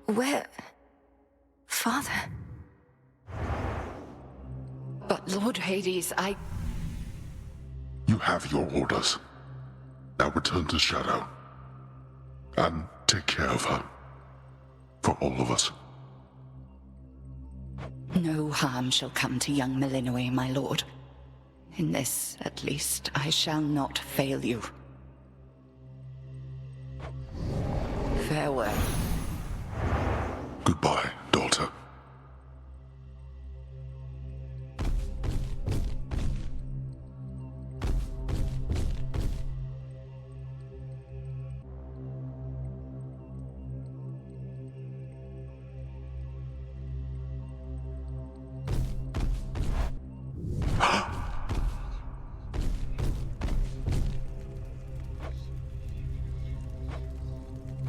Where... Father? But Lord Hades, You have your orders. Now return to Shadow. And take care of her. For all of us. No harm shall come to young Melinoe, my lord. In this, at least, I shall not fail you. Farewell. Goodbye, daughter.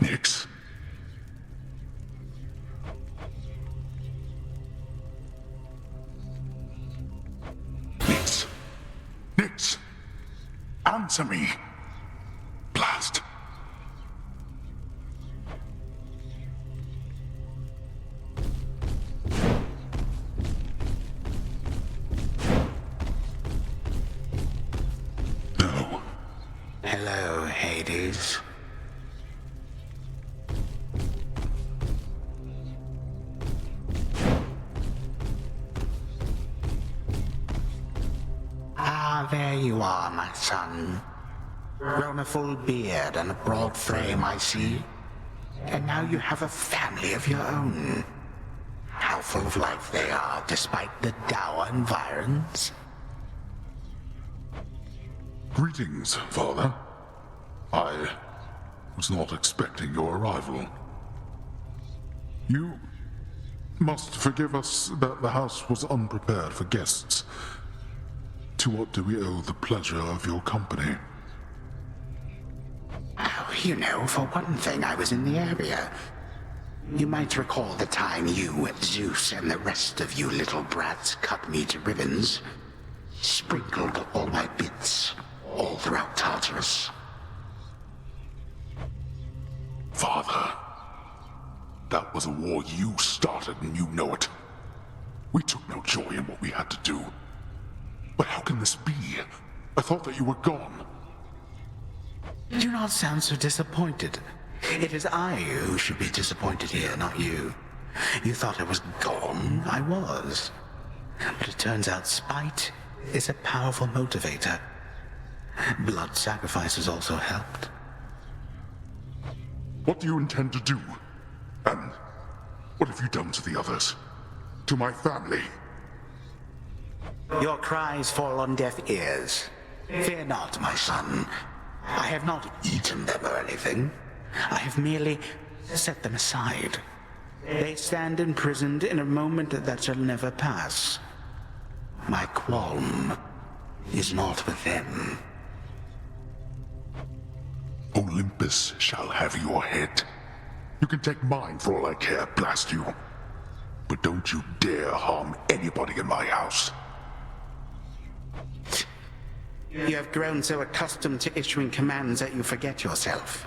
Nix. Nix. Nix. Answer me. Blast. No. Hello, Hades. Ah, there you are, my son. Grown a full beard and a broad frame, I see. And now you have a family of your own. How full of life they are, despite the dour environs. Greetings, Father. I was not expecting your arrival. You must forgive us that the house was unprepared for guests. To what do we owe the pleasure of your company? Oh, you know, for one thing, I was in the area. You might recall the time you, Zeus, and the rest of you little brats cut me to ribbons. Sprinkled all my bits all throughout Tartarus. Father, that was a war you started and you know it. We took no joy in what we had to do. But how can this be? I thought that you were gone. Do not sound so disappointed. It is I who should be disappointed here, not you. You thought I was gone. I was. But it turns out spite is a powerful motivator. Blood sacrifices also helped. What do you intend to do? And what have you done to the others? To my family? Your cries fall on deaf ears. Fear not, my son. I have not eaten them or anything. I have merely set them aside. They stand imprisoned in a moment that shall never pass. My qualm is not with them. Olympus shall have your head. You can take mine for all I care, blast you. But don't you dare harm anybody in my house. You have grown so accustomed to issuing commands that you forget yourself.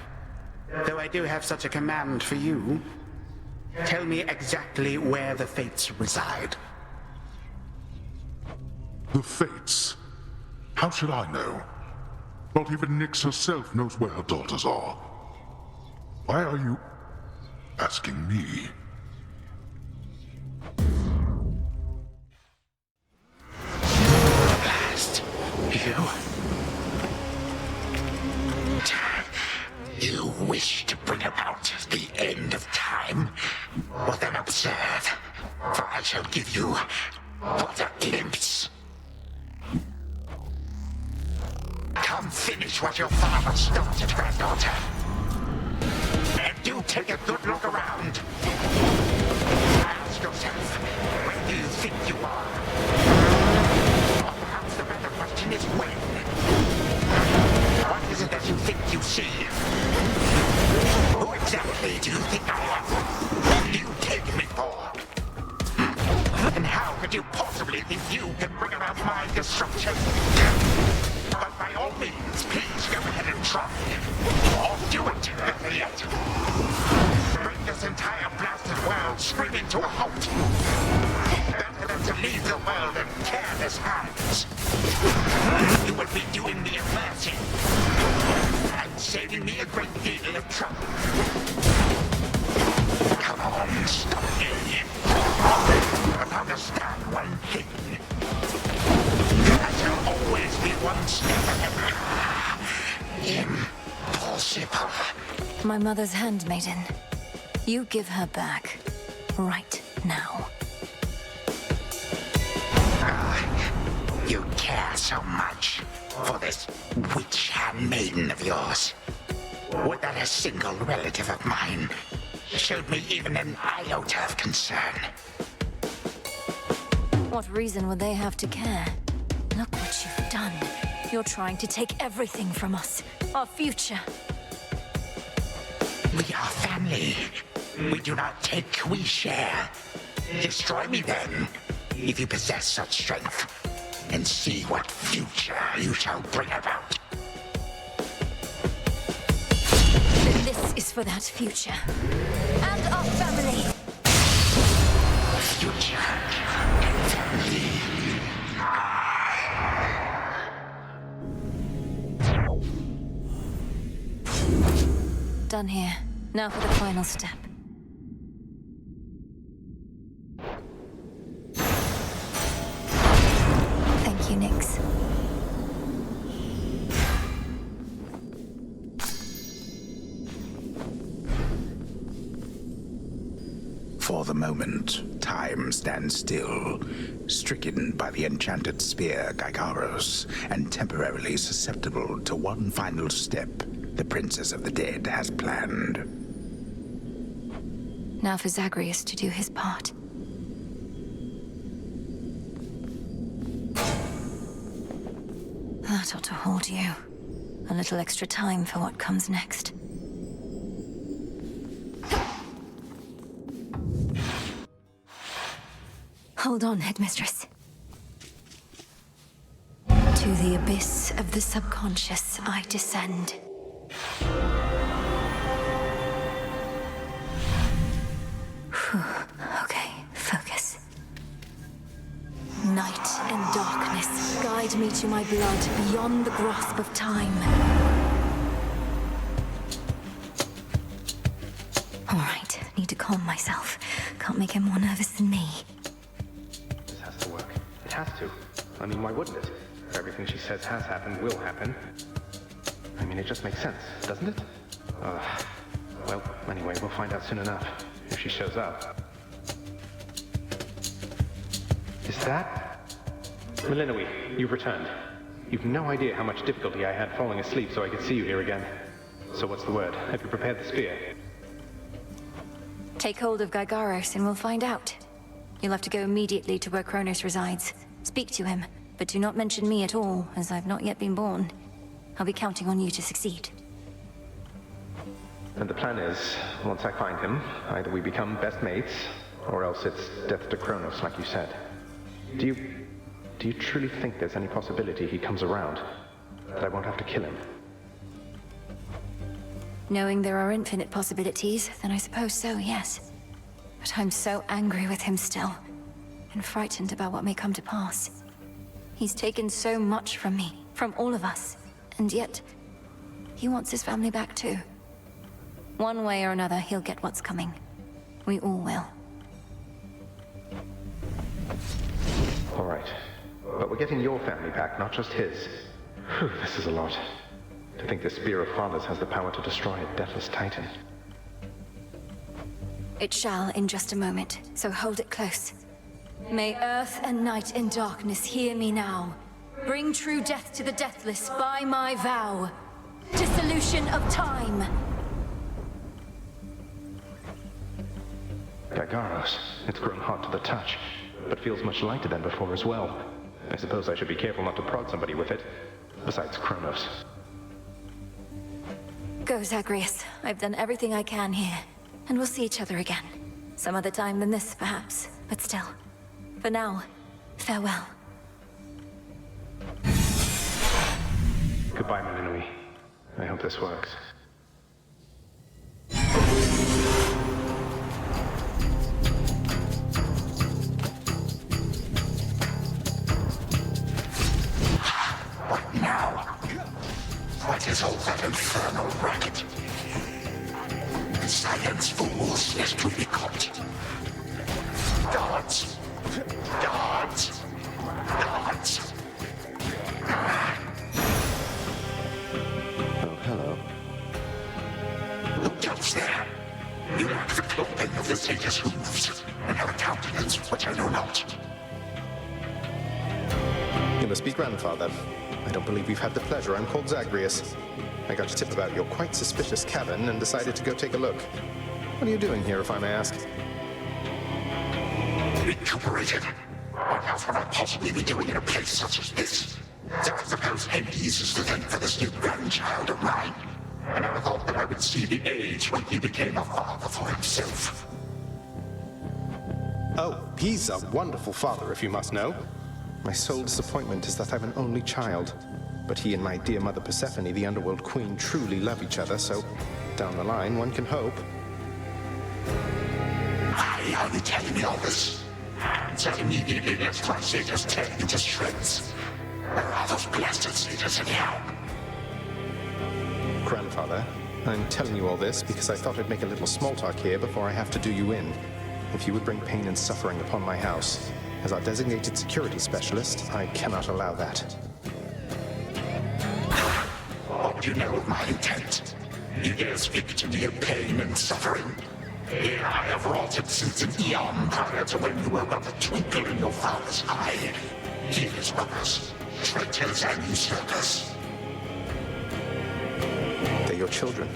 Though I do have such a command for you, tell me exactly where the Fates reside. The Fates? How should I know? Not even Nyx herself knows where her daughters are. Why are you asking me? Blast. You wish to bring about the end of time? Well then observe, for I shall give you but a glimpse. Come finish what your father started, granddaughter. And do take a good look around. Ask yourself, where do you think you are? Or perhaps the better question is when. What is it that you think you see? Who exactly do you think I am? What do you take me for? And how could you possibly think you can bring about my destruction? But by all means, please go ahead and try. Or do it, yet. Bring this entire blast screaming to a halt. Better than to leave the world in careless hands. You will be doing me a mercy. And saving me a great deal of trouble. Come on, stop me. But understand one thing. I shall always be one step ahead. Impossible. My mother's handmaiden. You give her back. Right now. You care so much for this witch handmaiden of yours. Would that a single relative of mine showed me even an iota of concern? What reason would they have to care? Look what you've done. You're trying to take everything from us. Our future. We are family. We do not take, we share. Destroy me then, if you possess such strength, and see what future you shall bring about. Then this is for that future. And our family. Future. Family. Done here. Now for the final step. Thank you, Nyx. For the moment, time stands still, stricken by the enchanted spear Gygaros, and temporarily susceptible to one final step the Princess of the Dead has planned. Now for Zagreus to do his part. That ought to hold you. A little extra time for what comes next. Hold on, Headmistress. To the abyss of the subconscious I descend. Okay, focus. Night and darkness guide me to my blood beyond the grasp of time. All right, need to calm myself. Can't make him more nervous than me. This has to work. It has to. I mean, why wouldn't it? Everything she says has happened will happen. I mean, it just makes sense, doesn't it? Well, anyway, we'll find out soon enough, if she shows up. Is that... Melinoe, you've returned. You've no idea how much difficulty I had falling asleep so I could see you here again. So what's the word? Have you prepared the spear? Take hold of Gygaros and we'll find out. You'll have to go immediately to where Kronos resides. Speak to him, but do not mention me at all, as I've not yet been born. I'll be counting on you to succeed. And the plan is, once I find him, either we become best mates, or else it's death to Kronos, like you said. Do you truly think there's any possibility he comes around? That I won't have to kill him? Knowing there are infinite possibilities, then I suppose so, yes. But I'm so angry with him still, and frightened about what may come to pass. He's taken so much from me, from all of us, and yet, he wants his family back too. One way or another, he'll get what's coming. We all will. All right. But we're getting your family back, not just his. Whew, this is a lot. To think the Spear of Fathers has the power to destroy a deathless titan. It shall in just a moment, so hold it close. May earth and night and darkness hear me now. Bring true death to the deathless by my vow. Dissolution of time. Gygaros, it's grown hot to the touch, but feels much lighter than before as well. I suppose I should be careful not to prod somebody with it. Besides Kronos. Go, Zagreus. I've done everything I can here. And we'll see each other again. Some other time than this, perhaps. But still. For now, farewell. Goodbye, Melinoe. I hope this works. Silence, fools, lest we be caught. Guards! Guards! Guards! Oh, hello. Look else there. You lack the clothing of the satyrs' hooves, and have a countenance which I know not. You must be grandfather. I don't believe we've had the pleasure. I'm called Zagreus. I got a tip about your quite suspicious cabin and decided to go take a look. What are you doing here, if I may ask? Recuperated. What else would I possibly be doing in a place such as this? So I suppose Hades is to thank for this new grandchild of mine. I never thought that I would see the age when he became a father for himself. Oh, he's a wonderful father, if you must know. My sole disappointment is that I'm an only child. But he and my dear mother Persephone, the underworld queen, truly love each other, so down the line, one can hope. Why are you telling me all this? So immediately left my satyrs tear you to shreds. Where are those blasted satyrs anyhow? Grandfather, I'm telling you all this because I thought I'd make a little small talk here before I have to do you in. If you would bring pain and suffering upon my house, as our designated security specialist, I cannot allow that. What do you know of my intent? You dare speak to me of pain and suffering? Here I have wrought it since an eon prior to when you were but a twinkle in your father's eye. Healers, robbers, traitors, and usurpers. They're your children.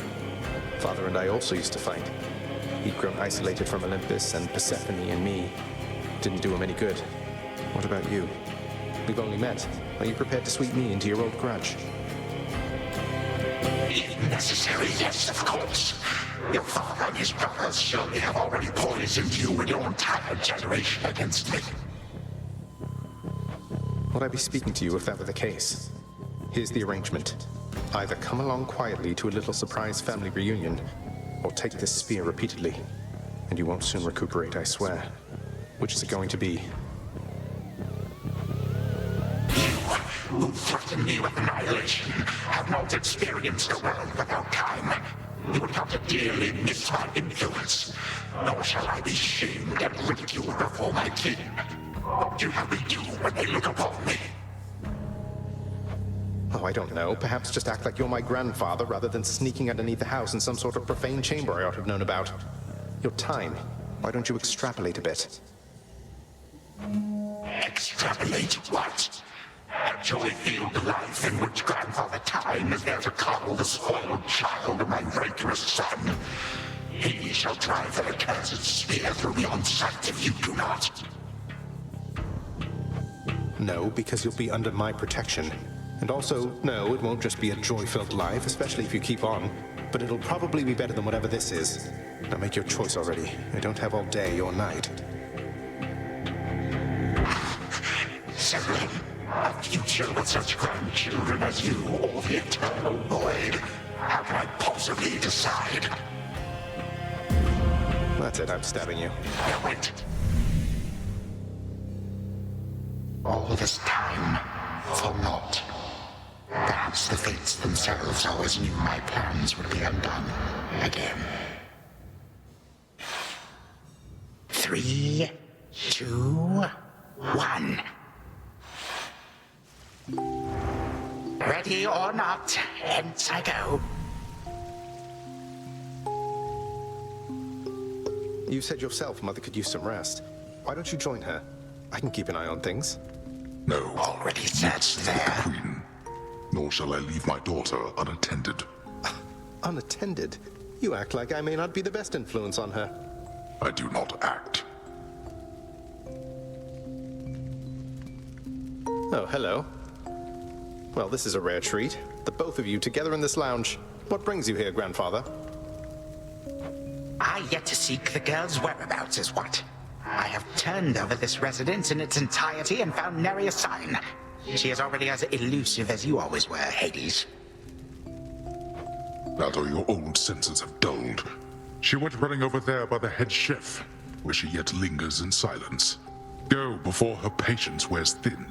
Father and I also used to fight. He'd grown isolated from Olympus, and Persephone and me didn't do him any good. What about you? We've only met. Are you prepared to sweep me into your old grudge? If necessary, yes, of course. Your father and his brothers surely have already poisoned you and your entire generation against me. Would I be speaking to you if that were the case? Here's the arrangement. Either come along quietly to a little surprise family reunion, or take this spear repeatedly, and you won't soon recuperate, I swear. Which is it going to be? You, who threaten me with annihilation, have not experienced a world without time. You would have to dearly miss my influence, nor shall I be shamed and ridiculed before my kin. What do you have me do when they look upon me? Oh, I don't know. Perhaps just act like you're my grandfather rather than sneaking underneath the house in some sort of profane chamber I ought to have known about. Your time. Why don't you extrapolate a bit? Extrapolate what? A joy-filled life in which Grandfather Time is there to coddle the spoiled child of my rancorous son. He shall drive the accursed spear through me on sight if you do not. No, because you'll be under my protection. And also, no, it won't just be a joy-filled life, especially if you keep on. But it'll probably be better than whatever this is. Now make your choice already. I don't have all day or night. Severin, a future with such grandchildren as you, or the eternal void. How can I possibly decide? That's it, I'm stabbing you. Now wait. All this time, for naught. Perhaps the fates themselves always knew my plans would be undone again. 3, 2, 1. Ready or not, hence I go. You said yourself Mother could use some rest. Why don't you join her? I can keep an eye on things. No, already sat there. Queen. Nor shall I leave my daughter unattended. Unattended? You act like I may not be the best influence on her. I do not act. Oh, hello. Well, this is a rare treat. The both of you together in this lounge. What brings you here, grandfather? I yet to seek the girl's whereabouts is what. I have turned over this residence in its entirety and found nary a sign. She is already as elusive as you always were, Hades. That or your old senses have dulled. She went running over there by the head chef, where she yet lingers in silence. Go before her patience wears thin.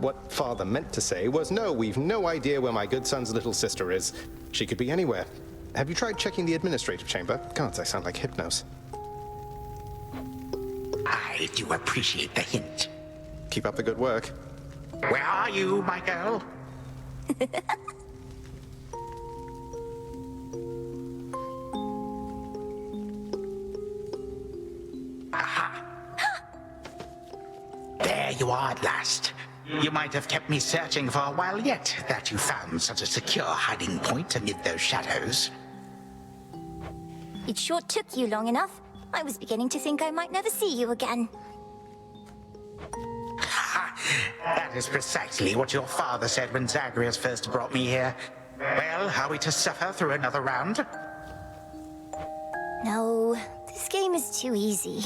What Father meant to say was, no, we've no idea where my good son's little sister is. She could be anywhere. have you tried checking the administrative chamber? Gods, I sound like Hypnos. I do appreciate the hint. Keep up the good work. Where are you, my girl? Aha! There you are at last. You might have kept me searching for a while yet, that you found such a secure hiding point amid those shadows. It sure took you long enough. I was beginning to think I might never see you again. That is precisely what your father said when Zagreus first brought me here. Well, are we to suffer through another round? No, this game is too easy.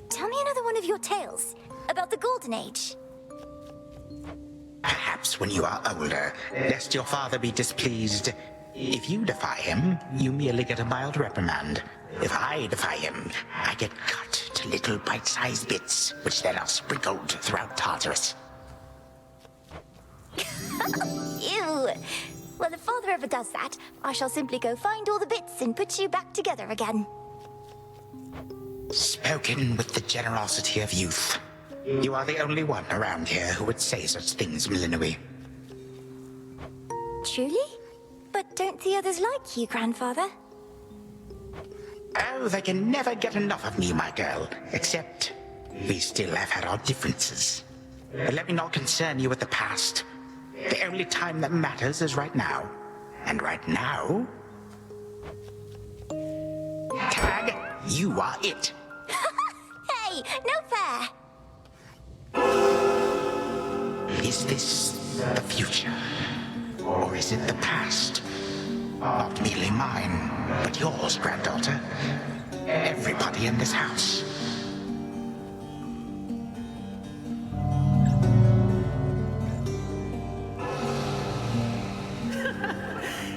Tell me another one of your tales about the Golden Age. Perhaps when you are older, lest your father be displeased. If you defy him, you merely get a mild reprimand. If I defy him, I get cut to little bite-sized bits, which then are sprinkled throughout Tartarus. Ew! Well, if father ever does that, I shall simply go find all the bits and put you back together again. Spoken with the generosity of youth. You are the only one around here who would say such things, Millenoi. Truly? But don't the others like you, grandfather? Oh, they can never get enough of me, my girl. Except, we still have had our differences. But let me not concern you with the past. The only time that matters is right now. And right now... Tag, you are it. Hey, no fair! Is this the future? Or is it the past? Not merely mine, but yours, granddaughter. Everybody in this house.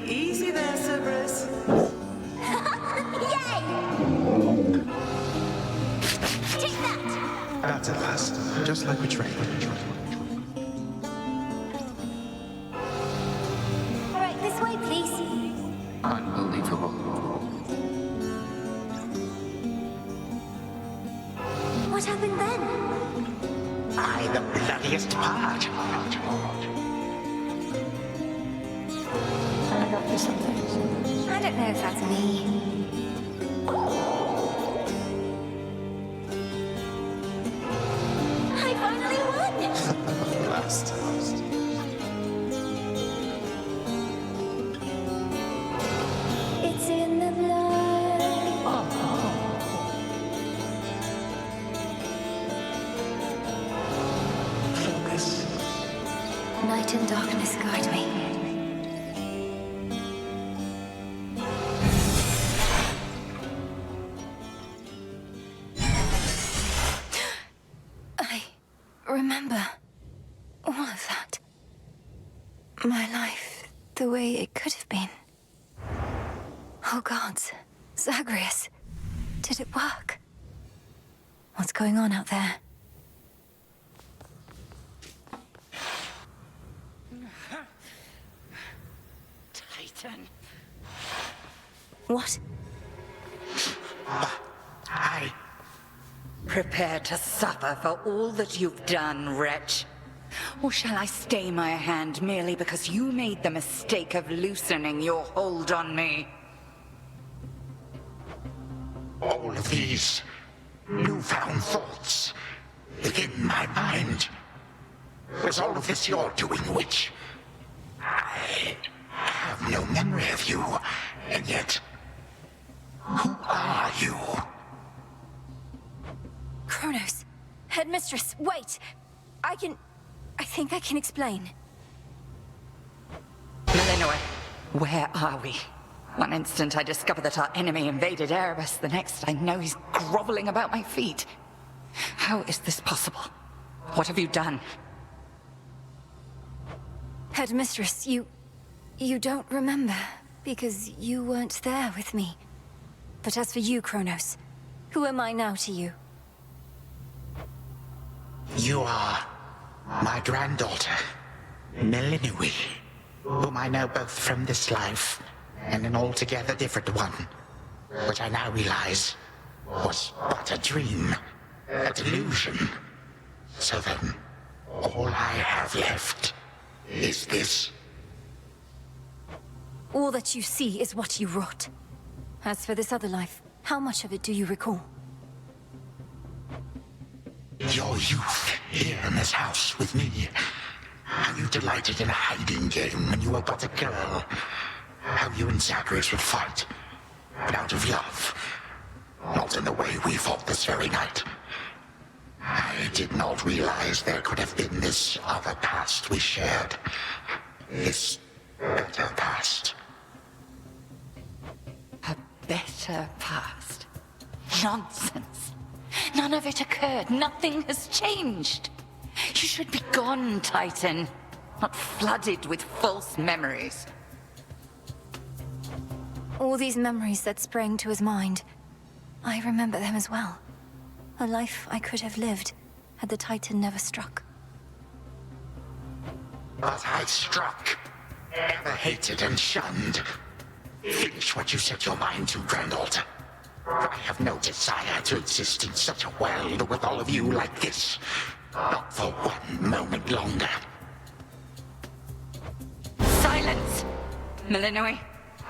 Easy there, Cerberus. Yay! Take that! That's at last. Just like we trained. All right, this way, please. Unbelievable. What happened then? I, the bloodiest part. I don't know if that's me. I finally won! Last. It's in the blood. Focus. Night and darkness guide me. I remember all of that. My life, the way it could have been. Oh gods, Zagreus, did it work? What's going on out there? Titan. What? I... Prepare to suffer for all that you've done, wretch. Or shall I stay my hand merely because you made the mistake of loosening your hold on me? All of these newfound thoughts within my mind. Was all of this your doing, witch? I have no memory of you, and yet... Who are you? Kronos, headmistress, wait! I think I can explain. Millenoi, where are we? One instant I discover that our enemy invaded Erebus, the next I know he's groveling about my feet. How is this possible? What have you done? Headmistress, you don't remember, because you weren't there with me. But as for you, Kronos, who am I now to you? You are my granddaughter, Millenoi, whom I know both from this life and an altogether different one, which I now realize was but a dream, a delusion. So then, all I have left is this. All that you see is what you wrought. As for this other life, how much of it do you recall? Your youth here in this house with me. How you delighted in a hiding game when you were but a girl. How you and Zagreus would fight, but out of love. Not in the way we fought this very night. I did not realize there could have been this other past we shared. This better past. A better past? Nonsense. None of it occurred. Nothing has changed. You should be gone, Titan. Not flooded with false memories. All these memories that sprang to his mind, I remember them as well. A life I could have lived had the Titan never struck. But I struck. Ever hated and shunned. Finish what you set your mind to, Granddaughter. I have no desire to exist in such a world with all of you like this. Not for one moment longer. Silence! Malinois,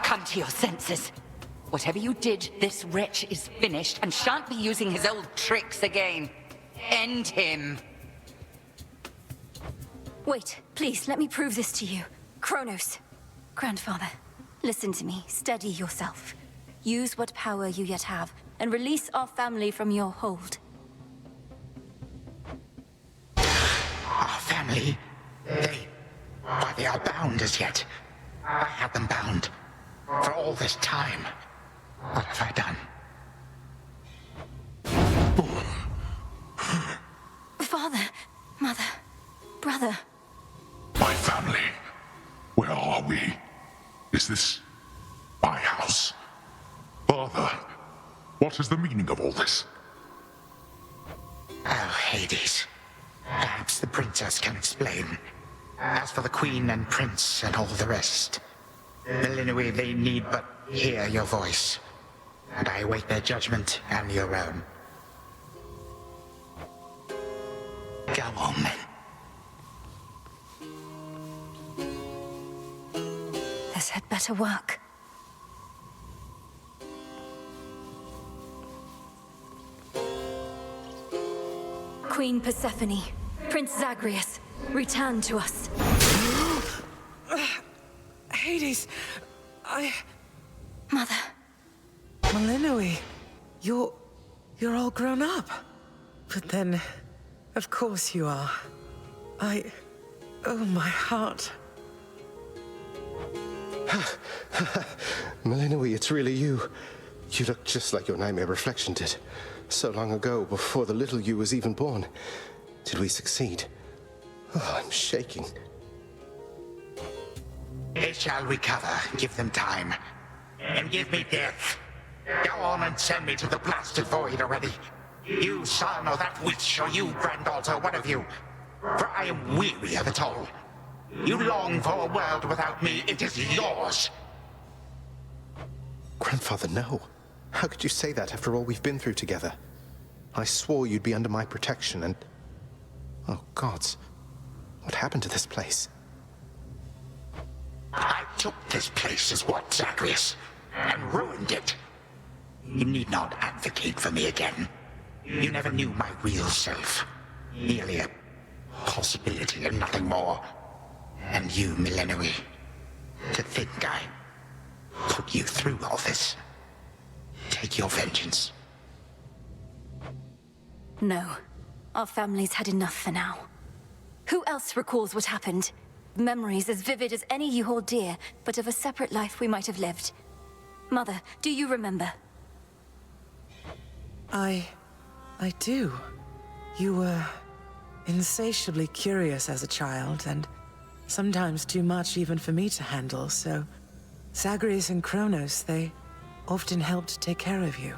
come to your senses. Whatever you did, this wretch is finished and shan't be using his old tricks again. End him. Wait, please, let me prove this to you. Kronos. Grandfather, listen to me. Steady yourself. Use what power you yet have, and release our family from your hold. Our family? They are bound as yet. I had them bound. For all this time. What have I done? Father, mother, brother. My family. Where are we? Is this my house? Father, what is the meaning of all this? Oh, Hades. Perhaps the princess can explain. As for the queen and prince and all the rest, Malinois, they need but hear your voice. And I await their judgment and your own. Go on, then. This had better work. Queen Persephone, Prince Zagreus, return to us. Hades, Mother. Malinois, you're all grown up. But then, of course you are. Oh, my heart. Malinois, it's really you. You look just like your nightmare reflection did. So long ago, before the little you was even born. Did we succeed? Oh, I'm shaking. They shall recover. Give them time. And give me death. Go on and send me to the blasted void already. You son or that witch, or you granddaughter, one of you. For I am weary of it all. You long for a world without me. It is yours. Grandfather, no. How could you say that after all we've been through together? I swore you'd be under my protection and... Oh, gods. What happened to this place? I took this place as what, Zagreus? And ruined it. You need not advocate for me again. You never knew my real self. Merely a possibility and nothing more. And you, Malinois. To think I put you through all this. Take your vengeance. No. Our family's had enough for now. Who else recalls what happened? Memories as vivid as any you hold dear, but of a separate life we might have lived. Mother, do you remember? I do. You were insatiably curious as a child, and sometimes too much even for me to handle, so Zagreus and Kronos, they often helped take care of you.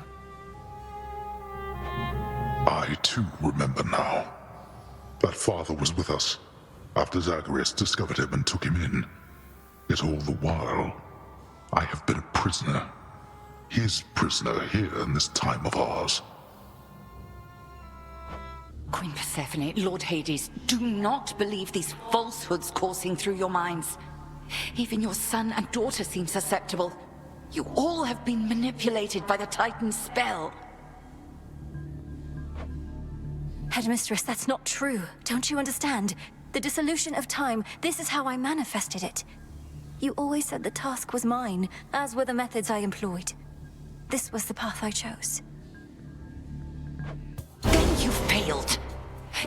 I too remember now. That father was with us after Zagreus discovered him and took him in. Yet all the while, I have been a prisoner. His prisoner here in this time of ours. Queen Persephone, Lord Hades, do not believe these falsehoods coursing through your minds. Even your son and daughter seem susceptible. You all have been manipulated by the Titan's spell. Headmistress, that's not true. Don't you understand? The dissolution of time, this is how I manifested it. You always said the task was mine, as were the methods I employed. This was the path I chose. Then you failed.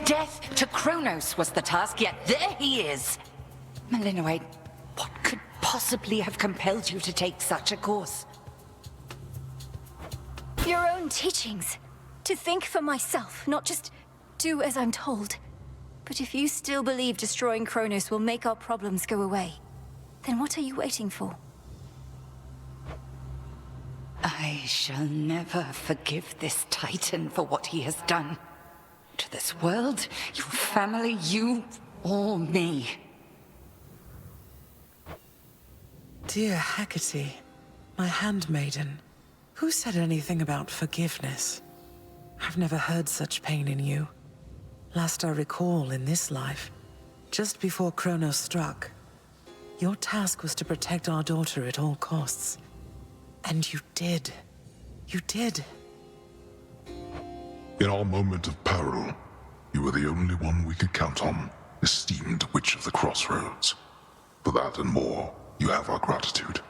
Death to Kronos was the task, yet there he is. Malinoe, what could possibly have compelled you to take such a course? Your own teachings. To think for myself, not just do as I'm told. But if you still believe destroying Kronos will make our problems go away, then what are you waiting for? I shall never forgive this Titan for what he has done. To this world, your family, you, or me. Dear Hecate, my handmaiden, who said anything about forgiveness? I've never heard such pain in you. Last I recall in this life, just before Kronos struck, your task was to protect our daughter at all costs. And you did. You did. In our moment of peril, you were the only one we could count on, esteemed Witch of the Crossroads. For that and more, you have our gratitude.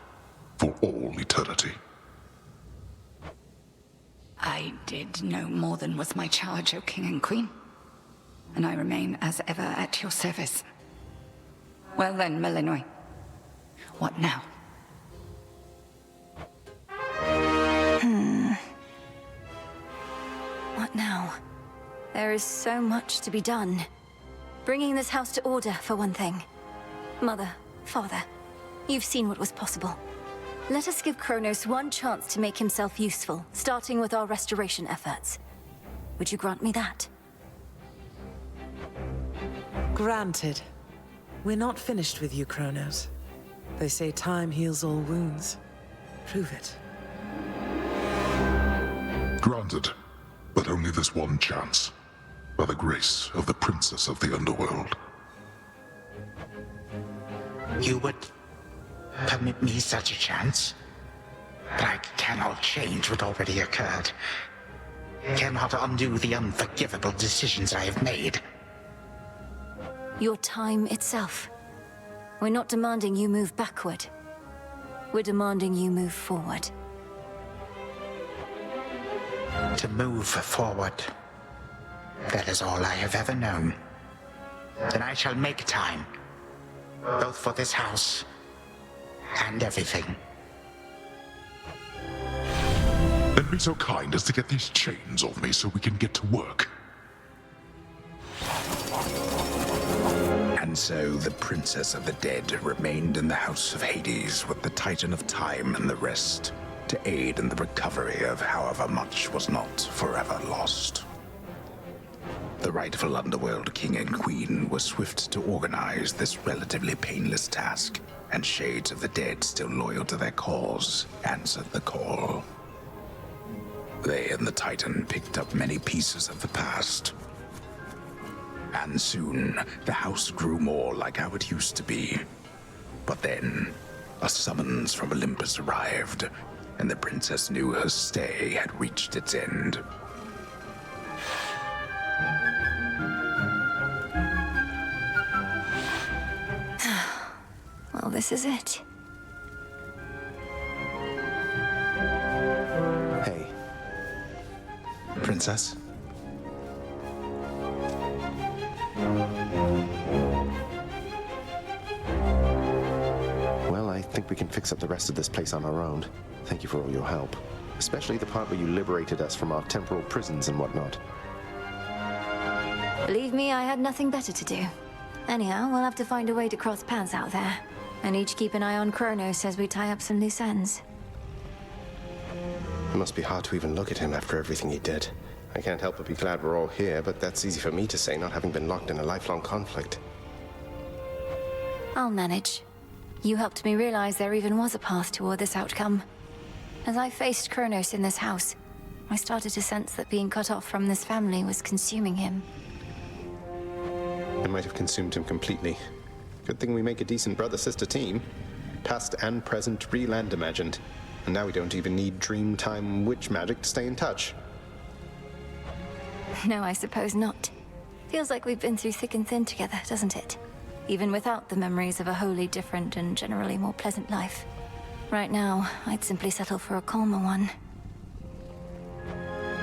For all eternity. I did no more than was my charge, O King and Queen. And I remain as ever at your service. Well then, Malinoe. What now? What now? There is so much to be done. Bringing this house to order, for one thing. Mother, Father, you've seen what was possible. Let us give Kronos one chance to make himself useful, starting with our restoration efforts. Would you grant me that? Granted. We're not finished with you, Kronos. They say time heals all wounds. Prove it. Granted, but only this one chance. By the grace of the Princess of the Underworld. You would permit me such a chance? But I cannot change what already occurred. Cannot undo the unforgivable decisions I have made. Your time itself. We're not demanding you move backward. We're demanding you move forward. To move forward. That is all I have ever known. Then I shall make time. Both for this house and everything. Then be so kind as to get these chains off me so we can get to work. And so the Princess of the Dead remained in the House of Hades with the Titan of Time and the rest, to aid in the recovery of however much was not forever lost. The rightful Underworld King and Queen were swift to organize this relatively painless task, and shades of the dead still loyal to their cause answered the call. They and the Titan picked up many pieces of the past. And soon, the house grew more like how it used to be. But then, a summons from Olympus arrived, and the princess knew her stay had reached its end. Well, this is it. Hey. Princess? Well, I think we can fix up the rest of this place on our own. Thank you for all your help. Especially the part where you liberated us from our temporal prisons and whatnot. Believe me, I had nothing better to do. Anyhow, we'll have to find a way to cross paths out there. And each keep an eye on Kronos as we tie up some loose ends. It must be hard to even look at him after everything he did. I can't help but be glad we're all here, but that's easy for me to say, not having been locked in a lifelong conflict. I'll manage. You helped me realize there even was a path toward this outcome. As I faced Kronos in this house, I started to sense that being cut off from this family was consuming him. It might have consumed him completely. Good thing we make a decent brother-sister team. Past and present, real and imagined. And now we don't even need Dreamtime witch magic to stay in touch. No, I suppose not. Feels like we've been through thick and thin together, doesn't it? Even without the memories of a wholly different and generally more pleasant life. Right now, I'd simply settle for a calmer one.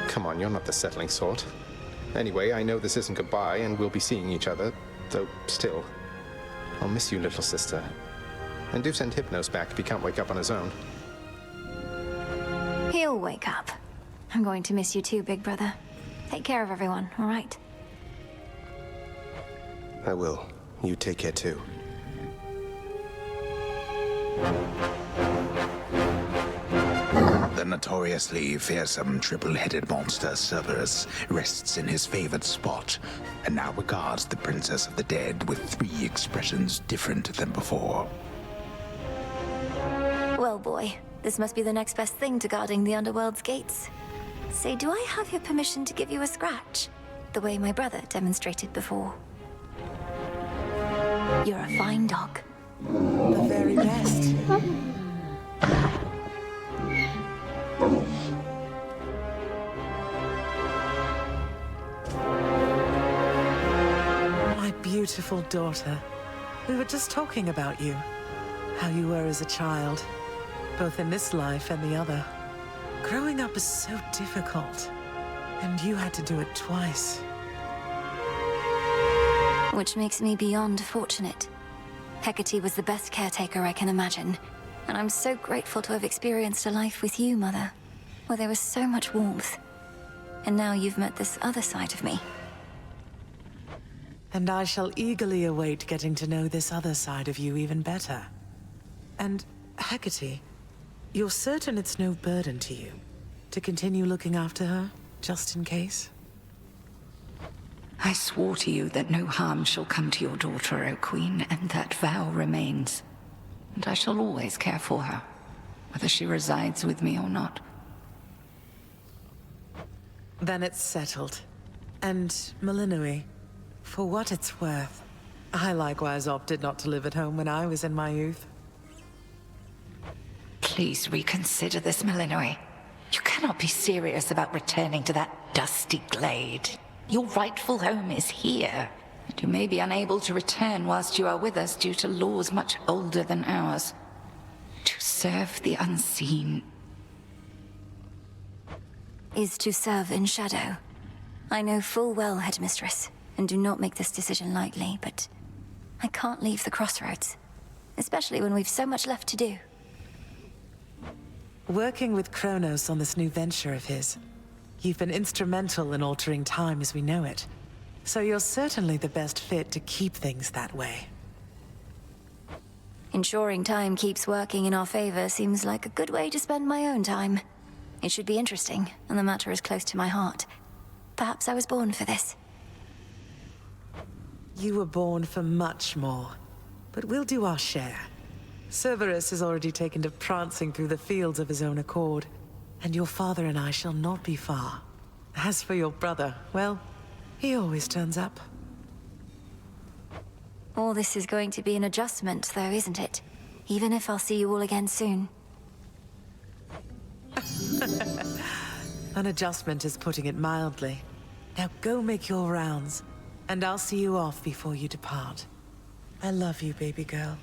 Come on, you're not the settling sort. Anyway, I know this isn't goodbye, and we'll be seeing each other, though still. I'll miss you, little sister. And do send Hypnos back if he can't wake up on his own. He'll wake up. I'm going to miss you too, big brother. Take care of everyone, all right? I will. You take care too. The notoriously fearsome triple-headed monster Cerberus rests in his favored spot, and now regards the Princess of the Dead with 3 expressions different than before. Well, boy, this must be the next best thing to guarding the Underworld's gates. Say, do I have your permission to give you a scratch? The way my brother demonstrated before. You're a fine dog. The very best. My beautiful daughter. We were just talking about you. How you were as a child. Both in this life and the other. Growing up is so difficult. And you had to do it twice. Which makes me beyond fortunate. Hecate was the best caretaker I can imagine. And I'm so grateful to have experienced a life with you, Mother. Where there was so much warmth. And now you've met this other side of me. And I shall eagerly await getting to know this other side of you even better. And, Hecate, you're certain it's no burden to you to continue looking after her, just in case? I swore to you that no harm shall come to your daughter, O Queen, and that vow remains. And I shall always care for her, whether she resides with me or not. Then it's settled. And Malinui, for what it's worth, I likewise opted not to live at home when I was in my youth. Please reconsider this, Malinui. You cannot be serious about returning to that dusty glade. Your rightful home is here, and you may be unable to return whilst you are with us due to laws much older than ours. To serve the unseen Is to serve in shadow. I know full well, Headmistress, and do not make this decision lightly, but I can't leave the crossroads, especially when we've so much left to do. Working with Kronos on this new venture of his, you've been instrumental in altering time as we know it. So you're certainly the best fit to keep things that way. Ensuring time keeps working in our favor seems like a good way to spend my own time. It should be interesting, and the matter is close to my heart. Perhaps I was born for this. You were born for much more, but we'll do our share. Cerberus has already taken to prancing through the fields of his own accord, and your father and I shall not be far. As for your brother, well, he always turns up. All this is going to be an adjustment, though, isn't it? Even if I'll see you all again soon. An adjustment is putting it mildly. Now go make your rounds, and I'll see you off before you depart. I love you, baby girl.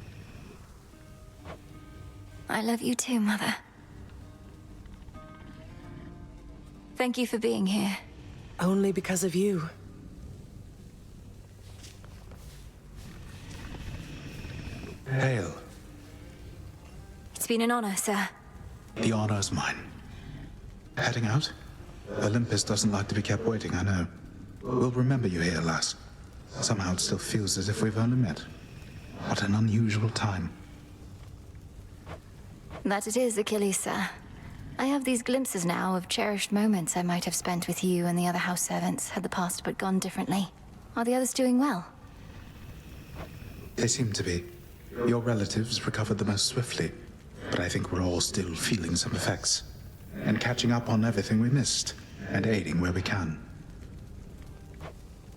I love you too, Mother. Thank you for being here. Only because of you. Hail. It's been an honor, sir. The honor's mine. Heading out? Olympus doesn't like to be kept waiting, I know. We'll remember you here, lass. Somehow it still feels as if we've only met. What an unusual time. That it is, Achilles, sir. I have these glimpses now of cherished moments I might have spent with you and the other house servants had the past but gone differently. Are the others doing well? They seem to be. Your relatives recovered the most swiftly, but I think we're all still feeling some effects. And catching up on everything we missed, and aiding where we can.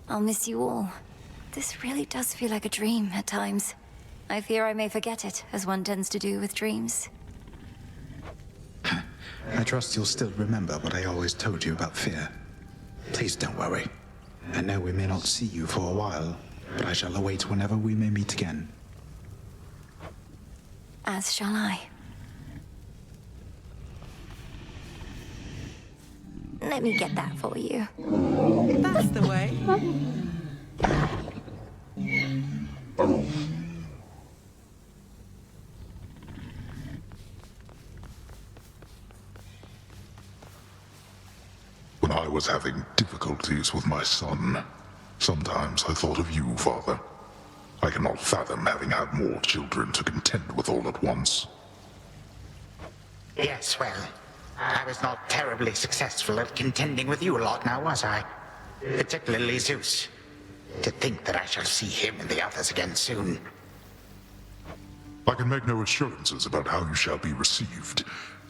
I'll miss you all. This really does feel like a dream at times. I fear I may forget it, as one tends to do with dreams. I trust you'll still remember what I always told you about fear. Please don't worry. I know we may not see you for a while, but I shall await whenever we may meet again. As shall I. Let me get that for you. That's the way. When I was having difficulties with my son, sometimes I thought of you, Father. I cannot fathom having had more children to contend with all at once. Yes, well, I was not terribly successful at contending with you a lot now, was I? Particularly Zeus. To think that I shall see him and the others again soon. I can make no assurances about how you shall be received.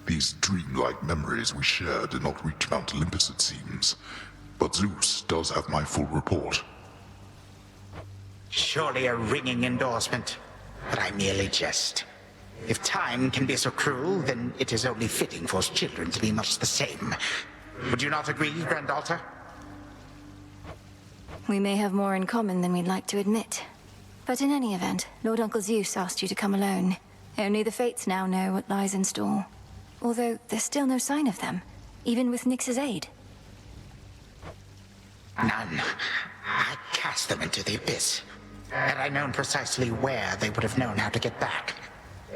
These dreamlike memories we share did not reach Mount Olympus, it seems. But Zeus does have my full report. Surely a ringing endorsement, but I merely jest. If time can be so cruel, then it is only fitting for children to be much the same. Would you not agree, Granddaughter? We may have more in common than we'd like to admit. But in any event, Lord Uncle Zeus asked you to come alone. Only the Fates now know what lies in store. Although there's still no sign of them, even with Nyx's aid. None. I cast them into the abyss. Had I known precisely where, they would have known how to get back.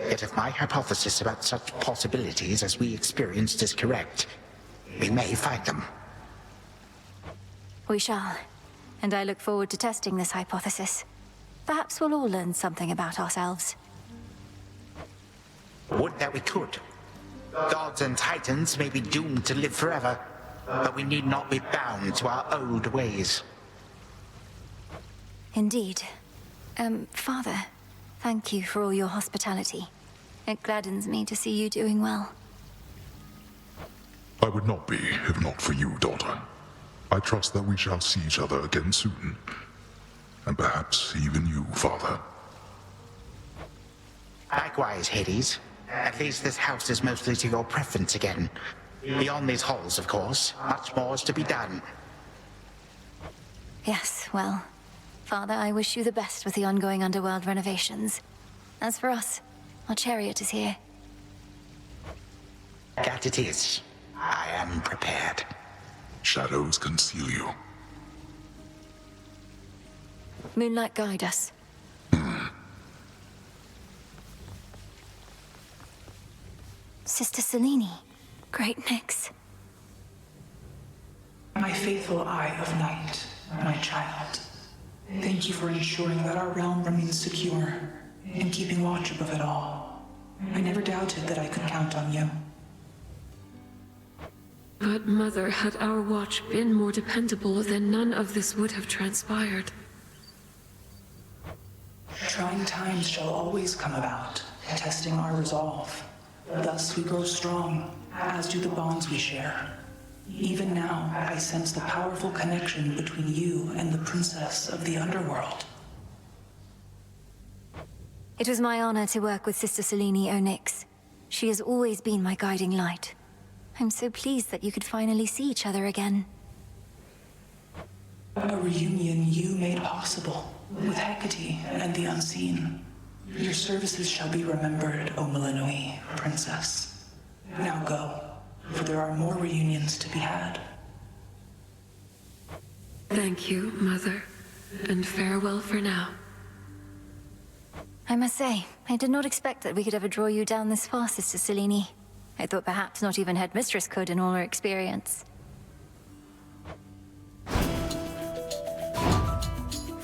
Yet if my hypothesis about such possibilities as we experienced is correct, we may find them. We shall. And I look forward to testing this hypothesis. Perhaps we'll all learn something about ourselves. Would that we could. Gods and titans may be doomed to live forever, but we need not be bound to our old ways. Indeed. Father, thank you for all your hospitality. It gladdens me to see you doing well. I would not be if not for you, daughter. I trust that we shall see each other again soon. And perhaps even you, Father. Likewise, Hades. At least this house is mostly to your preference again. Beyond these halls, of course, much more is to be done. Yes, well, Father, I wish you the best with the ongoing underworld renovations. As for us, our chariot is here. That it is. I am prepared. Shadows conceal you. Moonlight, guide us. Sister Selene, great Nyx. My faithful Eye of Night, my child. Thank you for ensuring that our realm remains secure and keeping watch above it all. I never doubted that I could count on you. But Mother, had our watch been more dependable, then none of this would have transpired. Trying times shall always come about, testing our resolve. Thus we grow strong, as do the bonds we share. Even now, I sense the powerful connection between you and the princess of the underworld. It was my honor to work with Sister Selene, O Nyx. She has always been my guiding light. I'm so pleased that you could finally see each other again. A reunion you made possible, with Hecate and the Unseen. Your services shall be remembered, O Melanoi, Princess. Now go, for there are more reunions to be had. Thank you, Mother, and farewell for now. I must say, I did not expect that we could ever draw you down this far, Sister Selene. I thought perhaps not even Headmistress could in all her experience.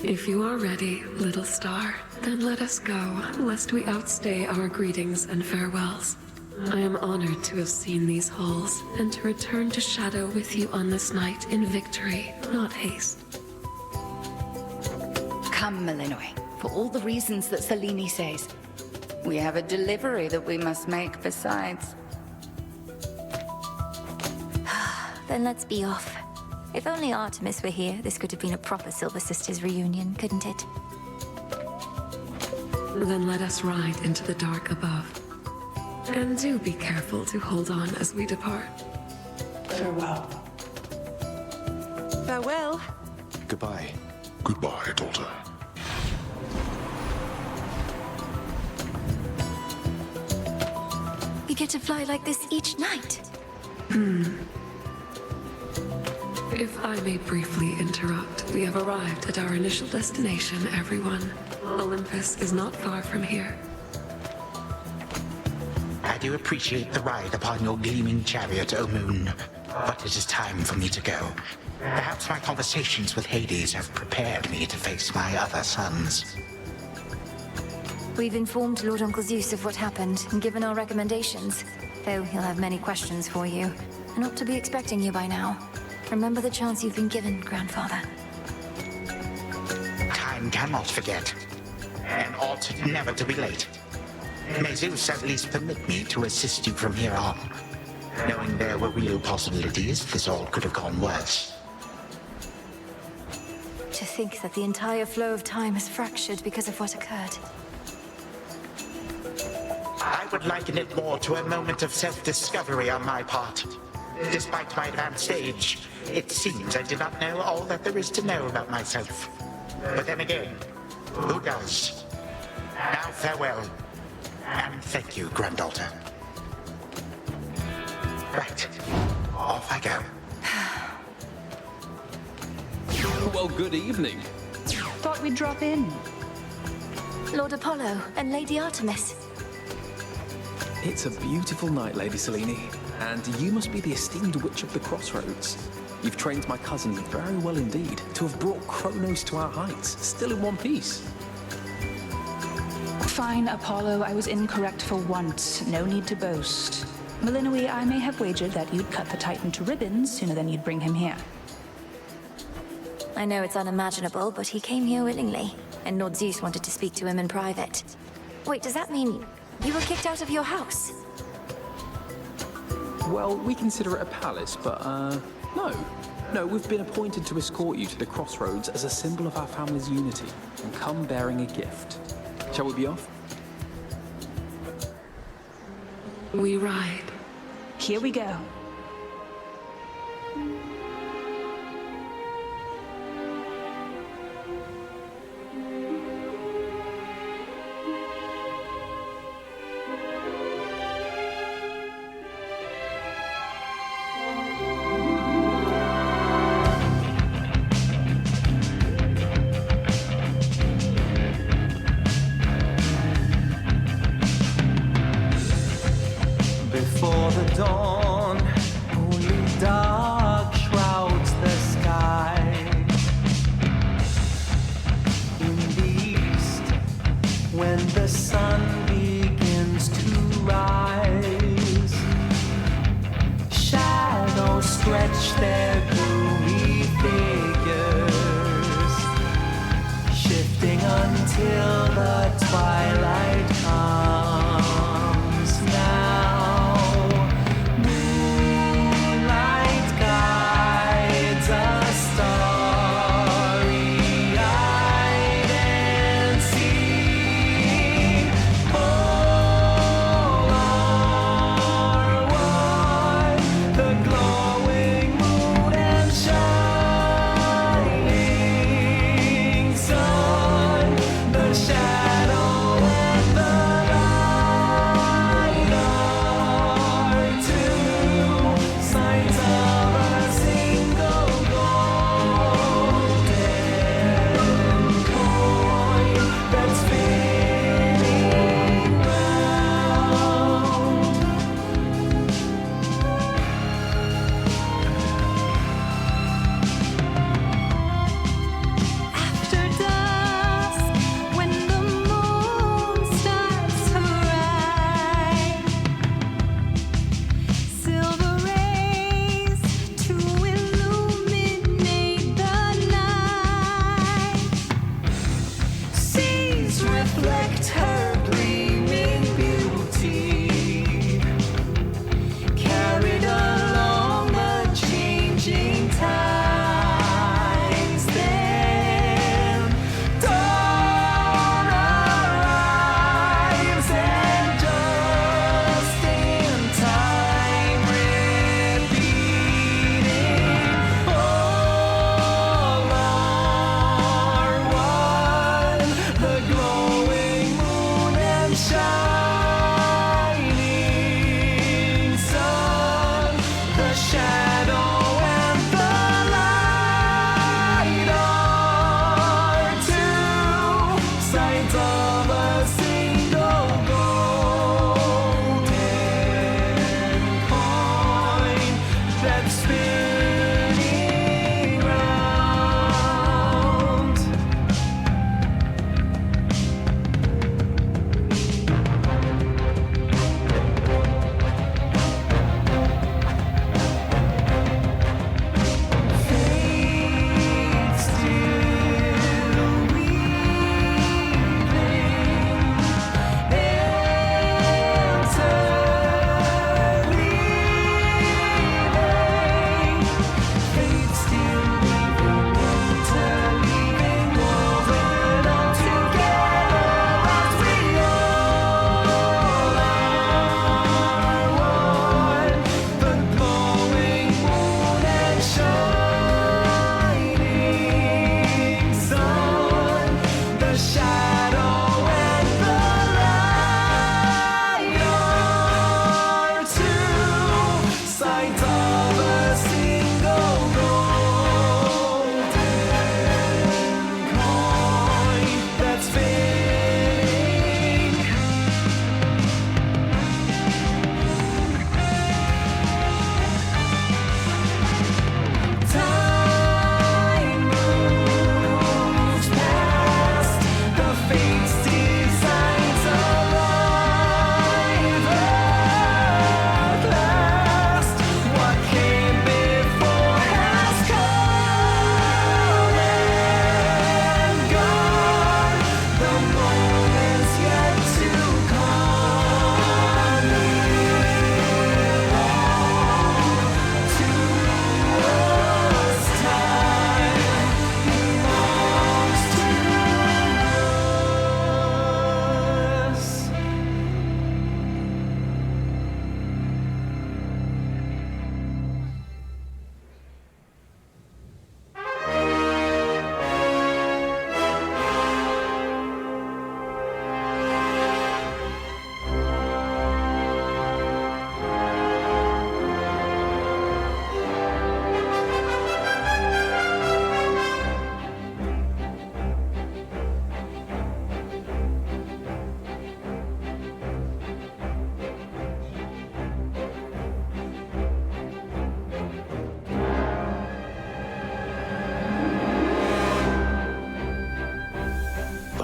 If you are ready, little star, then let us go, lest we outstay our greetings and farewells. I am honored to have seen these halls, and to return to Shadow with you on this night in victory, not haste. Come, Melanoi. For all the reasons that Selene says, We have a delivery that we must make besides. Then let's be off. If only Artemis were here, this could have been a proper Silver Sisters reunion, couldn't it? Then let us ride into the dark above. And do be careful to hold on as we depart. Farewell. Farewell. Goodbye. Goodbye, daughter. We get to fly like this each night. If I may briefly interrupt, we have arrived at our initial destination, everyone. Olympus is not far from here. I do appreciate the ride upon your gleaming chariot, O Moon. But it is time for me to go. Perhaps my conversations with Hades have prepared me to face my other sons. We've informed Lord Uncle Zeus of what happened and given our recommendations, though he'll have many questions for you, and ought to be expecting you by now. Remember the chance you've been given, Grandfather. Time cannot forget, and ought never to be late. May Zeus at least permit me to assist you from here on. Knowing there were real possibilities, this all could have gone worse. To think that the entire flow of time is fractured because of what occurred. I would liken it more to a moment of self-discovery on my part. Despite my advanced age, it seems I did not know all that there is to know about myself. But then again, who does? Now farewell, and thank you, granddaughter. Right, off I go. Well, good evening. Thought we'd drop in. Lord Apollo and Lady Artemis. It's a beautiful night, Lady Selene, and you must be the esteemed Witch of the Crossroads. You've trained my cousin very well indeed to have brought Kronos to our heights, still in one piece. Fine, Apollo, I was incorrect for once. No need to boast. Melinoi, I may have wagered that you'd cut the Titan to ribbons sooner than you'd bring him here. I know it's unimaginable, but he came here willingly, and Lord Zeus wanted to speak to him in private. Wait, does that mean you were kicked out of your house? Well, we consider it a palace, but, no. No, we've been appointed to escort you to the Crossroads as a symbol of our family's unity, and come bearing a gift. Shall we be off? We ride. Here we go. Before the dawn, only dark shrouds the sky. In the east, when the sun begins to rise, shadows stretch their gloomy figures, shifting until the twilight comes now. Shadow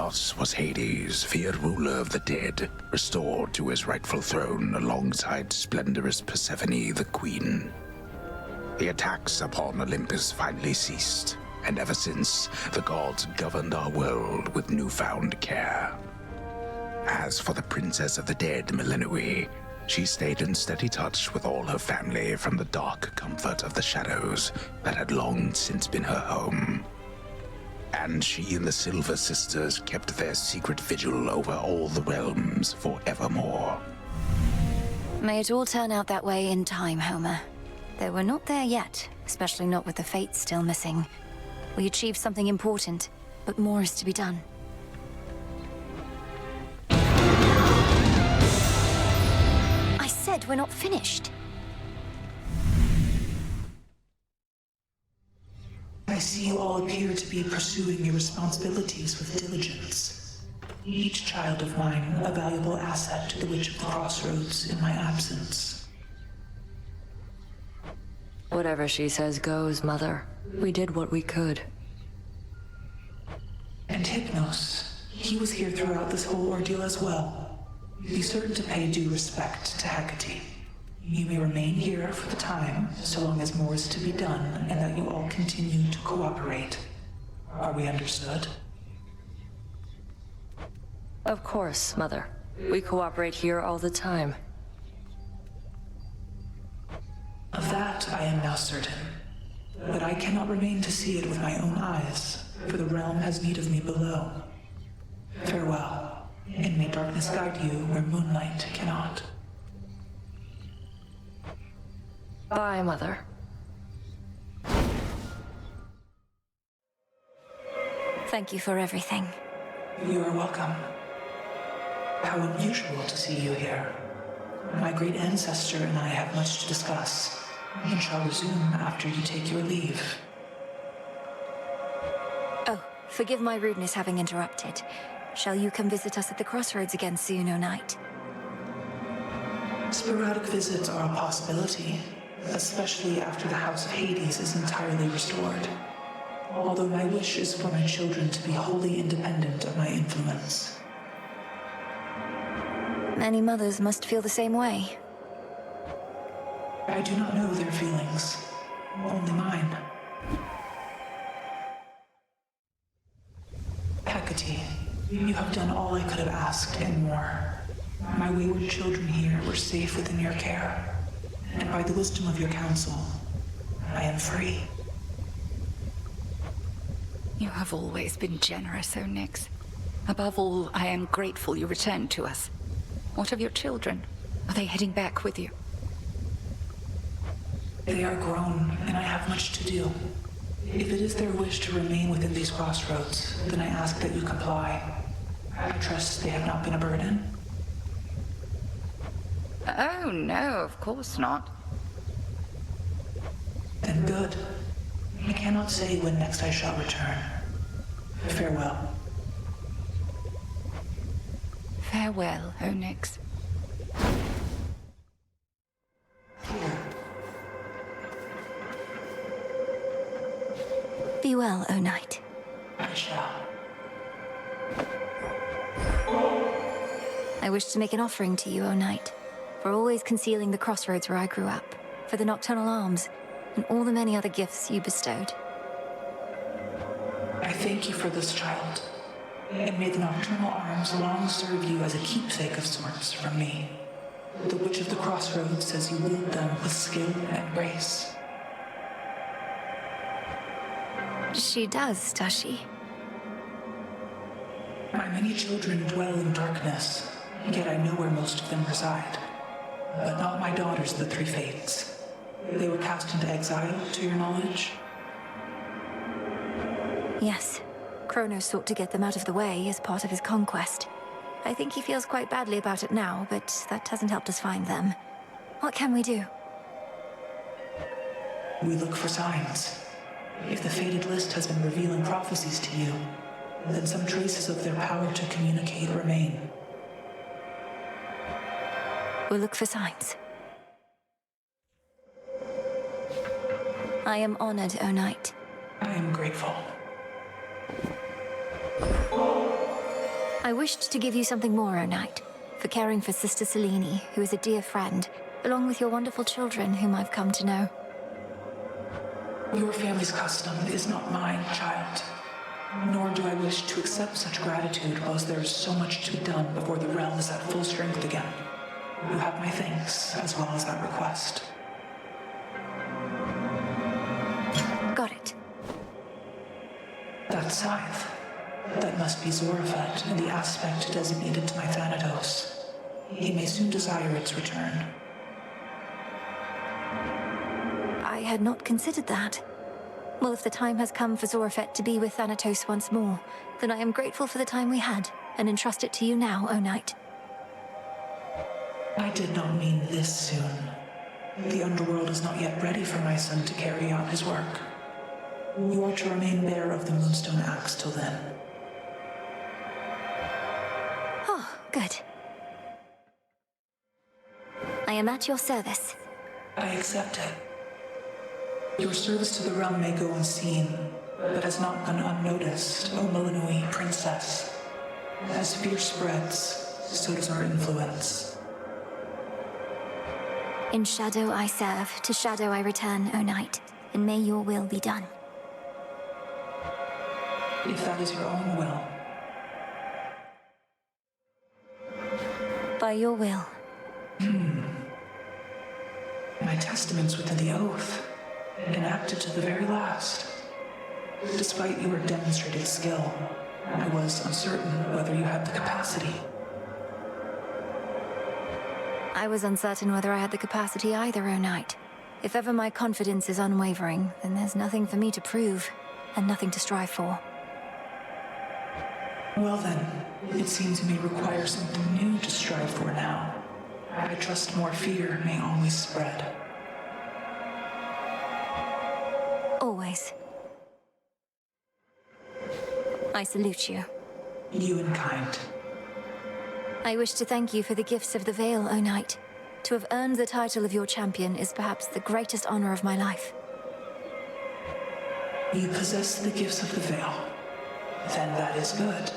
Thus was Hades, feared ruler of the dead, restored to his rightful throne alongside splendorous Persephone, the queen. The attacks upon Olympus finally ceased, and ever since, the gods governed our world with newfound care. As for the princess of the dead, Melinoi, she stayed in steady touch with all her family from the dark comfort of the shadows that had long since been her home. And she and the Silver Sisters kept their secret vigil over all the realms forevermore. May it all turn out that way in time, Homer. Though we're not there yet, especially not with the Fates still missing. We achieved something important, but more is to be done. I said we're not finished. I see you all appear to be pursuing your responsibilities with diligence. Each child of mine a valuable asset to the Witch of the Crossroads in my absence. Whatever she says goes, Mother. We did what we could. And Hypnos, he was here throughout this whole ordeal as well. Be certain to pay due respect to Hecate. You may remain here for the time, so long as more is to be done, and that you all continue to cooperate. Are we understood? Of course, Mother. We cooperate here all the time. Of that I am now certain. But I cannot remain to see it with my own eyes, for the realm has need of me below. Farewell, and may darkness guide you where moonlight cannot. Bye, Mother. Thank you for everything. You are welcome. How unusual to see you here. My great ancestor and I have much to discuss, and shall resume after you take your leave. Oh, forgive my rudeness having interrupted. Shall you come visit us at the crossroads again soon, O Knight? Sporadic visits are a possibility, especially after the House of Hades is entirely restored. Although my wish is for my children to be wholly independent of my influence. Many mothers must feel the same way. I do not know their feelings, only mine. Hecate, you have done all I could have asked and more. My wayward children here were safe within your care, and by the wisdom of your counsel, I am free. You have always been generous, Onyx. Above all, I am grateful you returned to us. What of your children? Are they heading back with you? They are grown, and I have much to do. If it is their wish to remain within these crossroads, then I ask that you comply. I trust they have not been a burden. Oh, no, of course not. Then good. I cannot say when next I shall return. Farewell. Farewell, Onyx. Be well, O Knight. I shall. I wish to make an offering to you, O Knight, for always concealing the crossroads where I grew up, for the nocturnal arms, and all the many other gifts you bestowed. I thank you for this, child. And may the nocturnal arms long serve you as a keepsake of sorts from me. The Witch of the Crossroads says you wield them with skill and grace. She does she? My many children dwell in darkness, yet I know where most of them reside. But not my daughters, the three Fates. They were cast into exile, to your knowledge? Yes. Kronos sought to get them out of the way as part of his conquest. I think he feels quite badly about it now, but that hasn't helped us find them. What can we do? We look for signs. If the fated list has been revealing prophecies to you, then some traces of their power to communicate remain. We'll look for signs. I am honored, O Knight. I am grateful. I wished to give you something more, O Knight, for caring for Sister Selene, who is a dear friend, along with your wonderful children, whom I've come to know. Your family's custom is not mine, child. Nor do I wish to accept such gratitude whilst there is so much to be done before the realm is at full strength again. You have my thanks, as well as that request. Got it. That scythe. That must be Zorafet and the aspect designated to my Thanatos. He may soon desire its return. I had not considered that. Well, if the time has come for Zorafet to be with Thanatos once more, then I am grateful for the time we had, and entrust it to you now, O Knight. I did not mean this soon. The underworld is not yet ready for my son to carry out his work. You are to remain bearer of the Moonstone Axe till then. Oh, good. I am at your service. I accept it. Your service to the realm may go unseen, but has not gone unnoticed, O Milinui princess. As fear spreads, so does our influence. In shadow I serve, to shadow I return, O Knight, and may your will be done. If that is your own will. By your will. My testament's within the oath, enacted to the very last. Despite your demonstrated skill, I was uncertain whether you had the capacity. I was uncertain whether I had the capacity either, O Knight. If ever my confidence is unwavering, then there's nothing for me to prove, and nothing to strive for. Well then, it seems you may require something new to strive for now. I trust more fear may always spread. Always. I salute you. You in kind. I wish to thank you for the gifts of the Veil, O Knight. To have earned the title of your champion is perhaps the greatest honor of my life. You possess the gifts of the Veil. Then that is good.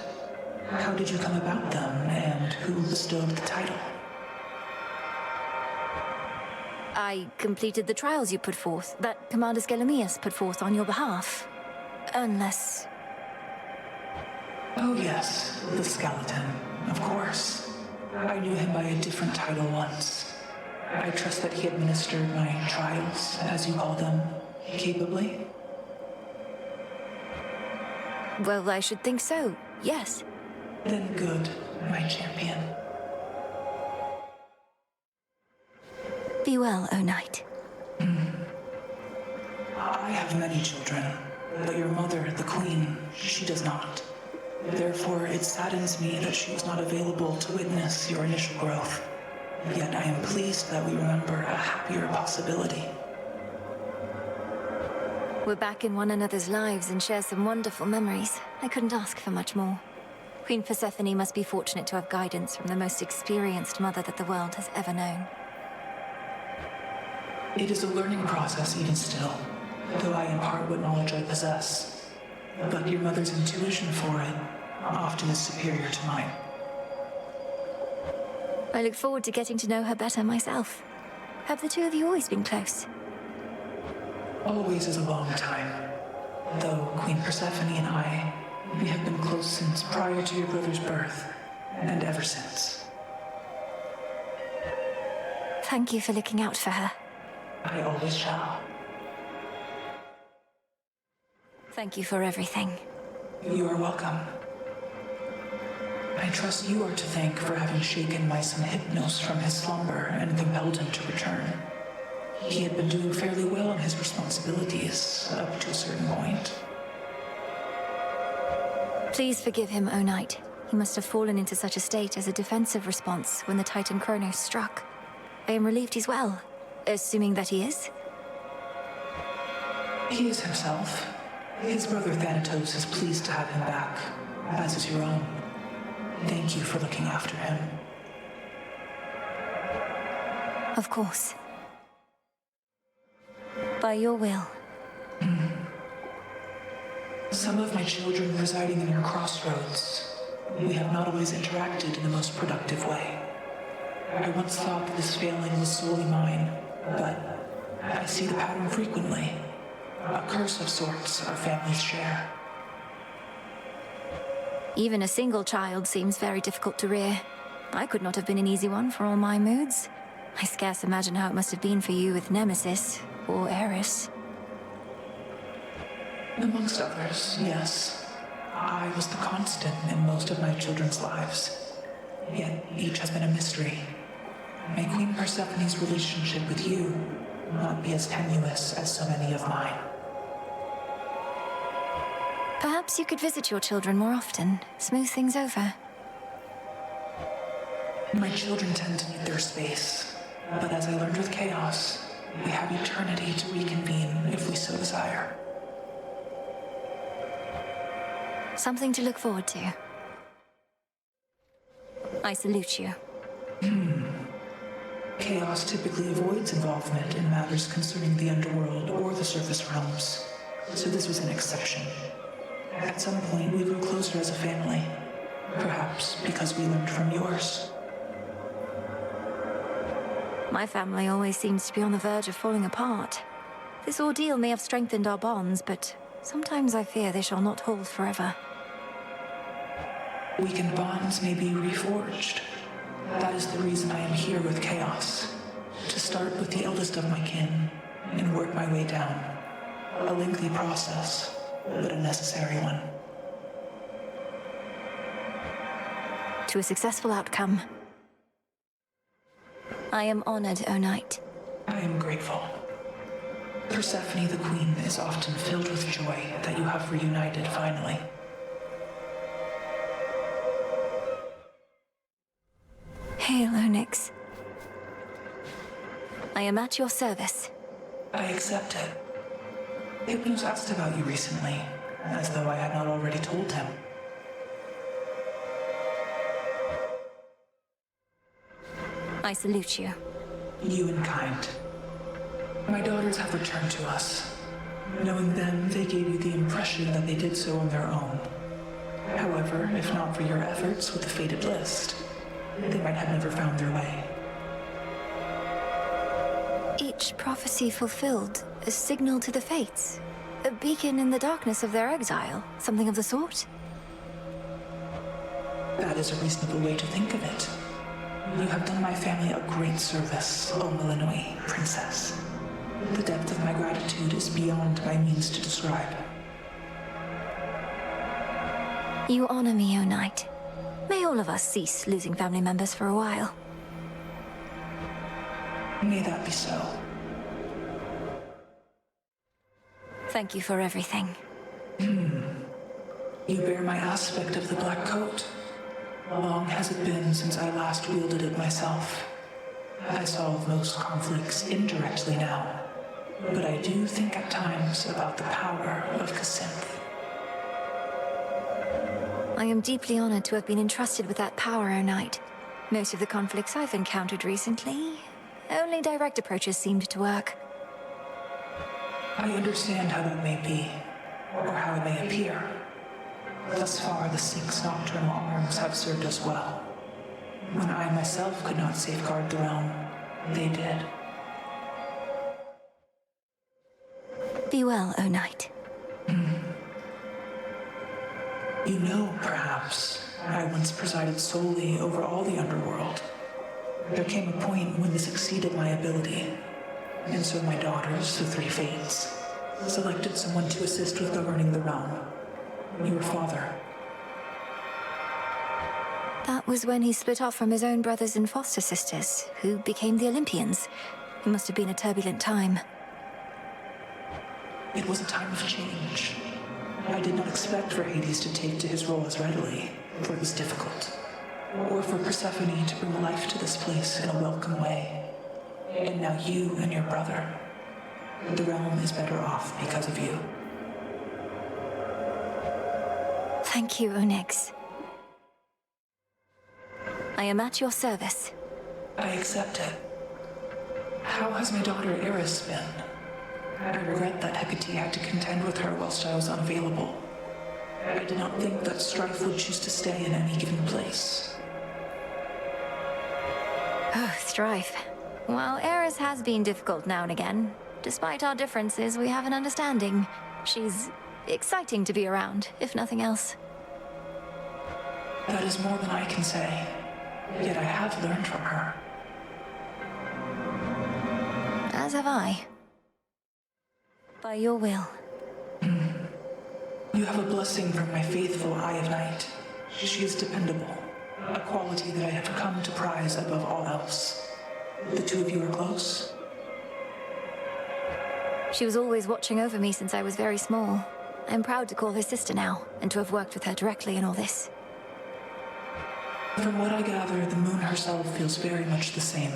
How did you come about them, and who bestowed the title? I completed the trials you put forth, that Commander Skelemius put forth on your behalf. Unless... Oh yes, the skeleton, of course. I knew him by a different title once. I trust that he administered my trials, as you call them, capably. Well, I should think so, yes. Then good, my champion. Be well, O Knight. I have many children, but your mother, the Queen, she does not. Therefore, it saddens me that she was not available to witness your initial growth. Yet I am pleased that we remember a happier possibility. We're back in one another's lives and share some wonderful memories. I couldn't ask for much more. Queen Persephone must be fortunate to have guidance from the most experienced mother that the world has ever known. It is a learning process even still, though I impart what knowledge I possess. But your mother's intuition for it often is superior to mine. I look forward to getting to know her better myself. Have the two of you always been close? Always is a long time. Though Queen Persephone and I, we have been close since prior to your brother's birth, and ever since. Thank you for looking out for her. I always shall. Thank you for everything. You are welcome. I trust you are to thank for having shaken my son Hypnos from his slumber and compelled him to return. He had been doing fairly well in his responsibilities, up to a certain point. Please forgive him, O Knight. He must have fallen into such a state as a defensive response when the Titan Kronos struck. I am relieved he's well, assuming that he is. He is himself. His brother Thanatos is pleased to have him back, as is your own. Thank you for looking after him. Of course. By your will. Some of my children residing in your crossroads. We have not always interacted in the most productive way. I once thought that this failing was solely mine, but I see the pattern frequently. A curse of sorts our families share. Even a single child seems very difficult to rear. I could not have been an easy one for all my moods. I scarce imagine how it must have been for you with Nemesis, or Eris. Amongst others, yes. I was the constant in most of my children's lives. Yet each has been a mystery. May Queen Persephone's relationship with you not be as tenuous as so many of mine. Perhaps you could visit your children more often, smooth things over. My children tend to need their space, but as I learned with Chaos, we have eternity to reconvene if we so desire. Something to look forward to. I salute you. Chaos typically avoids involvement in matters concerning the underworld or the surface realms, so this was an exception. At some point, we grew closer as a family, perhaps because we learned from yours. My family always seems to be on the verge of falling apart. This ordeal may have strengthened our bonds, but sometimes I fear they shall not hold forever. Weakened bonds may be reforged. That is the reason I am here with Chaos. To start with the eldest of my kin, and work my way down. A lengthy process, but a necessary one. To a successful outcome. I am honored, O Knight. I am grateful. Persephone the Queen is often filled with joy that you have reunited finally. Hail, Onyx. I am at your service. I accept it. Hypnos asked about you recently, as though I had not already told him. I salute you. You in kind. My daughters have returned to us. Knowing them, they gave you the impression that they did so on their own. However, if not for your efforts with the fated list, they might have never found their way. Each prophecy fulfilled, a signal to the fates. A beacon in the darkness of their exile, something of the sort. That is a reasonable way to think of it. You have done my family a great service, O Millenoi, Princess. The depth of my gratitude is beyond my means to describe. You honor me, O Knight. May all of us cease losing family members for a while. May that be so. Thank you for everything. You bear my aspect of the black coat. Long has it been since I last wielded it myself. I solve most conflicts indirectly now, but I do think at times about the power of Kacinth. I am deeply honored to have been entrusted with that power, O Knight. Most of the conflicts I've encountered recently, only direct approaches seemed to work. I understand how that may be, or how it may appear. Thus far, the 6 nocturnal arms have served us well. When I myself could not safeguard the realm, they did. Be well, O Knight. You know, perhaps, I once presided solely over all the underworld. There came a point when this exceeded my ability, and so my daughters, the 3 Fates, selected someone to assist with governing the realm. Your father. That was when he split off from his own brothers and foster sisters, who became the Olympians. It must have been a turbulent time. It was a time of change. I did not expect for Hades to take to his role as readily, for it was difficult. Or for Persephone to bring life to this place in a welcome way. And now you and your brother. The realm is better off because of you. Thank you, Onyx. I am at your service. I accept it. How has my daughter Eris been? I regret that Hecate had to contend with her whilst I was unavailable. I did not think that strife would choose to stay in any given place. Oh, strife. While Eris has been difficult now and again, despite our differences, we have an understanding. She's exciting to be around, if nothing else. That is more than I can say. Yet I have learned from her. As have I. By your will. You have a blessing from my faithful Eye of Night. She is dependable, a quality that I have come to prize above all else. The two of you are close? She was always watching over me since I was very small. I'm proud to call her sister now, and to have worked with her directly in all this. From what I gather, the moon herself feels very much the same.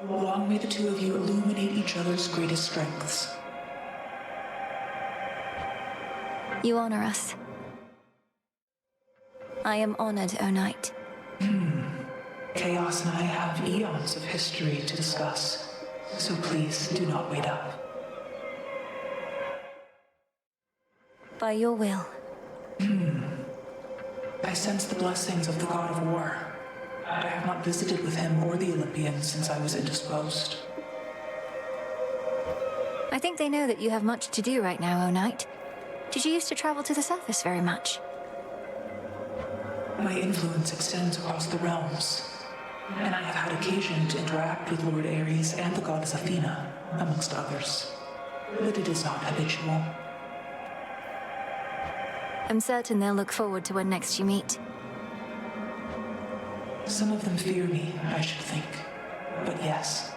Long may the two of you illuminate each other's greatest strengths. You honor us. I am honored, O Knight. Chaos and I have eons of history to discuss, so please do not wait up. By your will. I sense the blessings of the god of war. I have not visited with him or the Olympians since I was indisposed. I think they know that you have much to do right now, O Knight. Did you used to travel to the surface very much? My influence extends across the realms, and I have had occasion to interact with Lord Ares and the goddess Athena, amongst others. But it is not habitual. I'm certain they'll look forward to when next you meet. Some of them fear me, I should think. But yes,